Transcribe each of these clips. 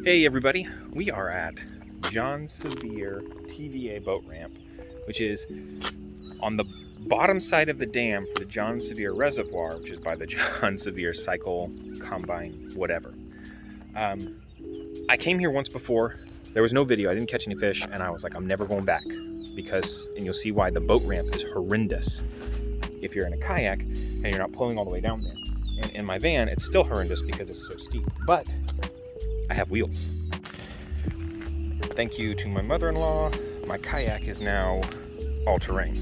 Hey everybody, we are at John Sevier TVA boat ramp, which is on the bottom side of the dam for the John Sevier Reservoir, which is by the John Sevier Cycle Combine, whatever. I came here once before. There was no video, I didn't catch any fish, and I was like, I'm never going back because, and you'll see why the boat ramp is horrendous if you're in a kayak and you're not pulling all the way down there. And in my van, it's still horrendous because it's so steep, but I have wheels. Thank you to my mother-in-law, my kayak is now all-terrain.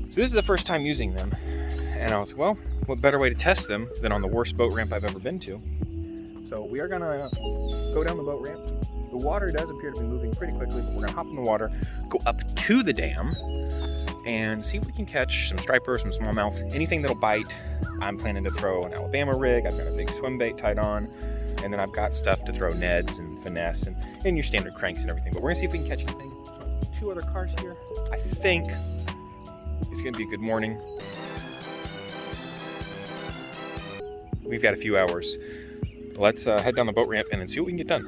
So this is the first time using them, and I was like, well, what better way to test them than on the worst boat ramp I've ever been to? So we are gonna go down the boat ramp. The water does appear to be moving pretty quickly, but we're gonna hop in the water, go up to the dam, and see if we can catch some striper, some smallmouth, anything that'll bite. I'm planning to throw an Alabama rig. I've got a big swim bait tied on, and then I've got stuff to throw neds and finesse and your standard cranks and everything. But we're gonna see if we can catch anything. So, 2 other cars here. I think it's gonna be a good morning. We've got a few hours. Let's head down the boat ramp and then see what we can get done.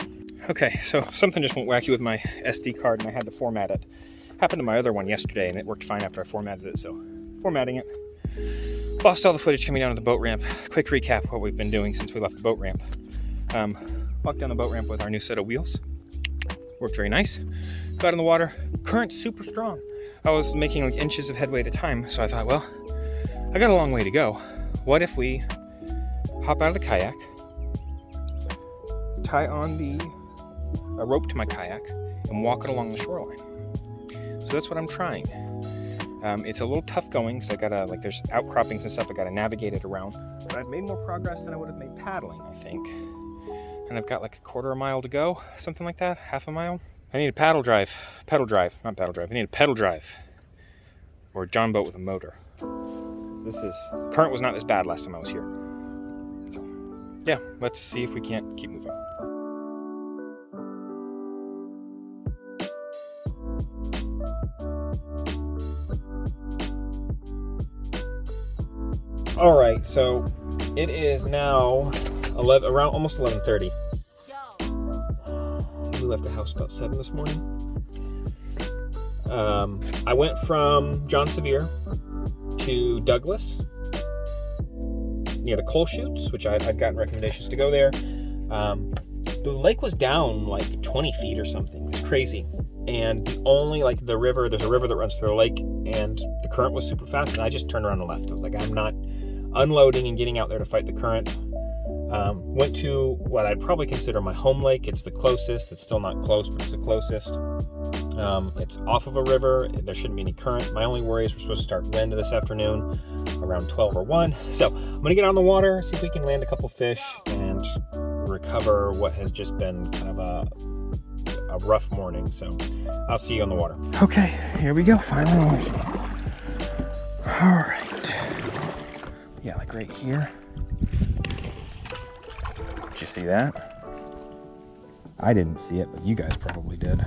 Okay, so something just went wacky with my SD card and I had to format it. Happened to my other one yesterday and it worked fine after I formatted it, so formatting it. Lost all the footage coming down to the boat ramp. Quick recap what we've been doing since we left the boat ramp. Walked down the boat ramp with our new set of wheels. Worked very nice. Got in the water. Current super strong. I was making like inches of headway at a time, so I thought, well, I got a long way to go. What if we hop out of the kayak, tie on a rope to my kayak, and walk it along the shoreline? So that's what I'm trying. It's a little tough going, so I gotta, there's outcroppings and stuff I gotta navigate it around. But I've made more progress than I would have made paddling, I think. And I've got like a quarter of a mile to go, something like that, half a mile. I need a pedal drive, I need a pedal drive. Or a John boat with a motor. Current was not this bad last time I was here. So, yeah, let's see if we can't keep moving. All right, so it is now around almost 11:30. We left the house about 7 this morning. I went from John Sevier to Douglas near the coal chutes, which I'd gotten recommendations to go there. The lake was down like 20 feet or something. It was crazy. And there's a river that runs through the lake, and the current was super fast, and I just turned around and left. I was like, I'm not unloading and getting out there to fight the current. Went to what I'd probably consider my home lake. It's the closest. It's still not close, but it's the closest. It's off of a river. There shouldn't be any current. My only worry is we're supposed to start wind this afternoon around 12 or 1. So I'm going to get on the water, see if we can land a couple fish, and recover what has just been kind of a rough morning. So I'll see you on the water. Okay, here we go. Finally launching. All right. Yeah, like right here. Did you see that? I didn't see it, but you guys probably did.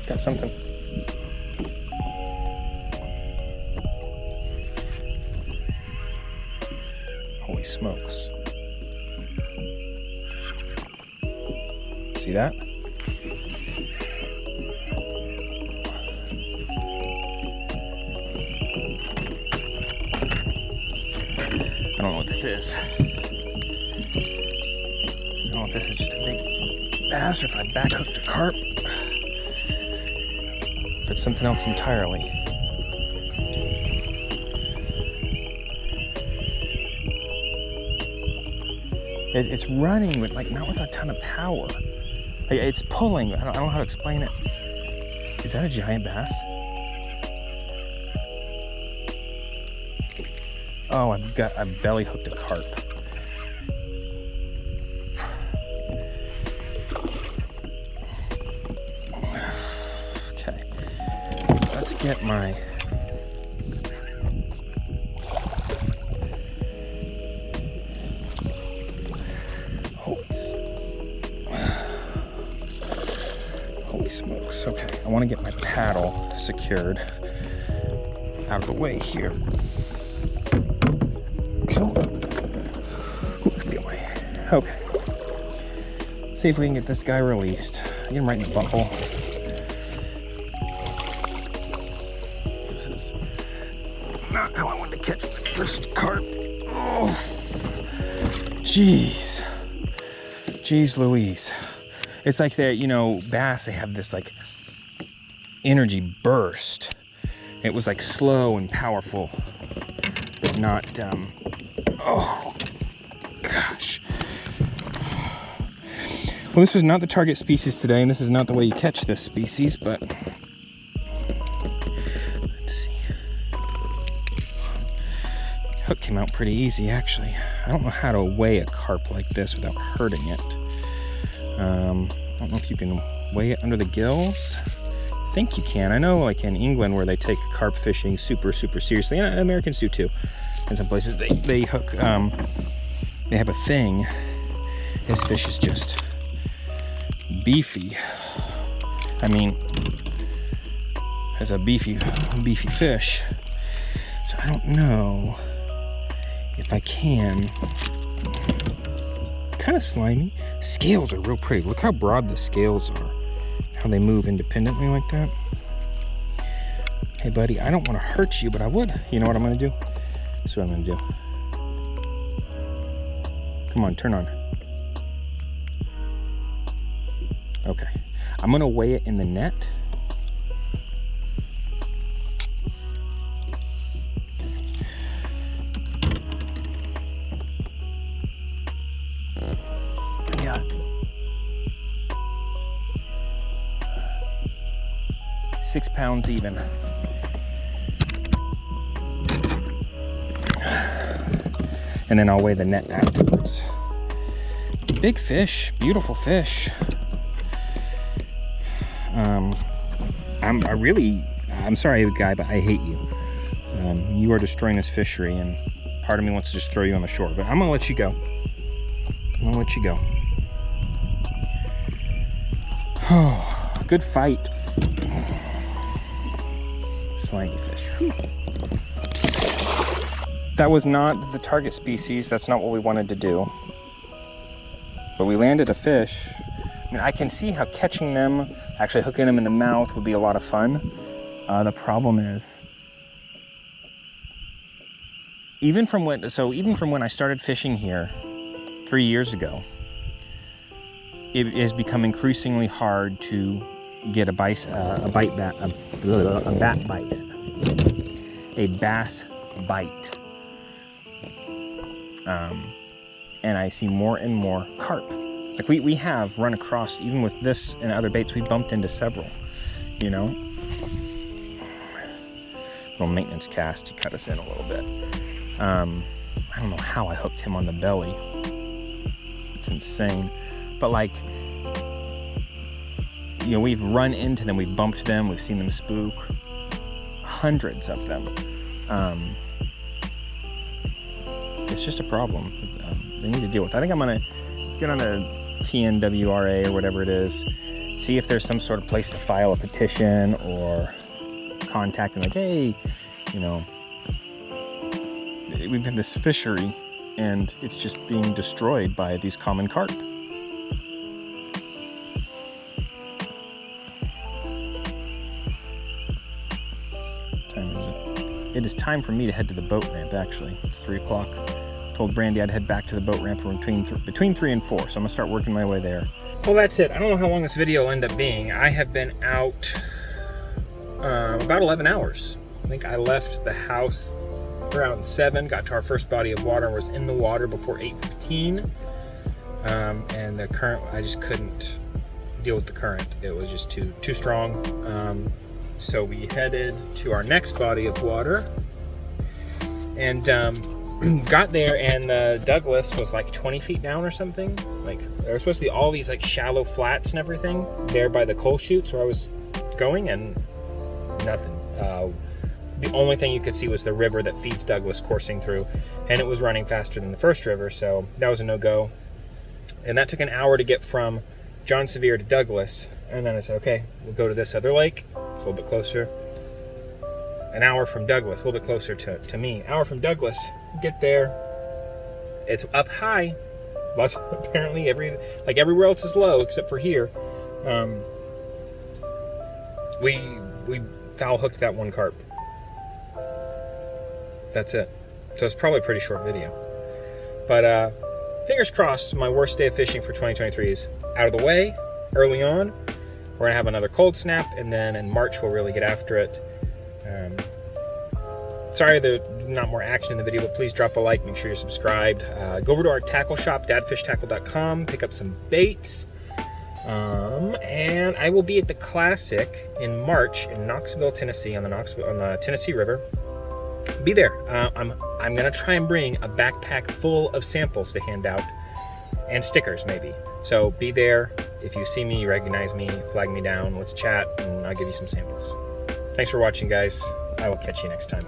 Got something. Holy smokes. See that? don't know what this is. I don't know if this is just a big bass or if I back hooked a carp. If it's something else entirely. It's running with not with a ton of power. It's pulling. I don't know how to explain it. Is that a giant bass? Oh, I've belly hooked a carp. Okay, let's get my holy smokes. Okay, I want to get my paddle secured out of the way here. Okay. See if we can get this guy released. Get him right in the butthole. This is not how I wanted to catch my first carp. Oh, jeez. Jeez Louise. It's like that, bass, they have this energy burst. It was slow and powerful, but not, oh, gosh. Well, this was not the target species today, and this is not the way you catch this species, but let's see. Hook came out pretty easy, actually. I don't know how to weigh a carp like this without hurting it. I don't know if you can weigh it under the gills. I think you can. I know in England where they take carp fishing super, super seriously, and Americans do too. In some places they hook, they have a thing. This fish is just beefy. I mean, as a beefy fish. So I don't know if I can. Kind of slimy. Scales are real pretty. Look how broad the scales are. How they move independently like that. Hey buddy, I don't want to hurt you, but I would. You know what I'm going to do? This is what I'm going to do. Come on, turn on. Okay. I'm going to weigh it in the net. I got 6 pounds even. And then I'll weigh the net afterwards. Big fish, beautiful fish. I'm sorry, guy, but I hate you. You are destroying this fishery, and part of me wants to just throw you on the shore, but I'm gonna let you go. Oh, good fight. Slimy fish. Whew. That was not the target species. That's not what we wanted to do. But we landed a fish. I mean, I can see how catching them, actually hooking them in the mouth would be a lot of fun. The problem is, even from when I started fishing here 3 years ago, it has become increasingly hard to get a bass bite. And I see more and more carp. Like we have run across, even with this and other baits, we bumped into several, Little maintenance cast, he cut us in a little bit. I don't know how I hooked him on the belly. It's insane. But we've run into them, we've bumped them, we've seen them spook. Hundreds of them. It's just a problem they need to deal with. I think I'm gonna get on a TNWRA or whatever it is, see if there's some sort of place to file a petition or contact them, hey, we've had this fishery and it's just being destroyed by these common carp. What time is it? It is time for me to head to the boat ramp, actually. It's 3 o'clock. told Brandy I'd head back to the boat ramp between 3 and 4, so I'm gonna start working my way there. Well, that's it. I don't know how long this video will end up being. I have been out about 11 hours. I think I left the house around 7, got to our first body of water, and was in the water before 8:15. And the current, I just couldn't deal with the current. It was just too strong. So we headed to our next body of water, and got there, and Douglas was like 20 feet down or something. Like, there were supposed to be all these like shallow flats and everything there by the coal chutes where I was going, and nothing. The only thing you could see was the river that feeds Douglas coursing through, and it was running faster than the first river, so that was a no-go. And that took an hour to get from John Sevier to Douglas, and then I said, okay, we'll go to this other lake. It's a little bit closer. An hour from Douglas, a little bit closer to me. Hour from Douglas, get there. It's up high. Lots, apparently everywhere else is low except for here. We foul hooked that one carp. That's it. So it's probably a pretty short video. But fingers crossed, my worst day of fishing for 2023 is out of the way early on. We're gonna have another cold snap, and then in March we'll really get after it. Sorry there's not more action in the video, but please drop a like, make sure you're subscribed. Go over to our tackle shop, dadfishtackle.com, pick up some baits. And I will be at the Classic in March in Knoxville, Tennessee, on the Tennessee River. Be there. I'm gonna try and bring a backpack full of samples to hand out, and stickers maybe. So be there. If you see me, you recognize me, flag me down, let's chat, and I'll give you some samples. Thanks for watching, guys. I will catch you next time.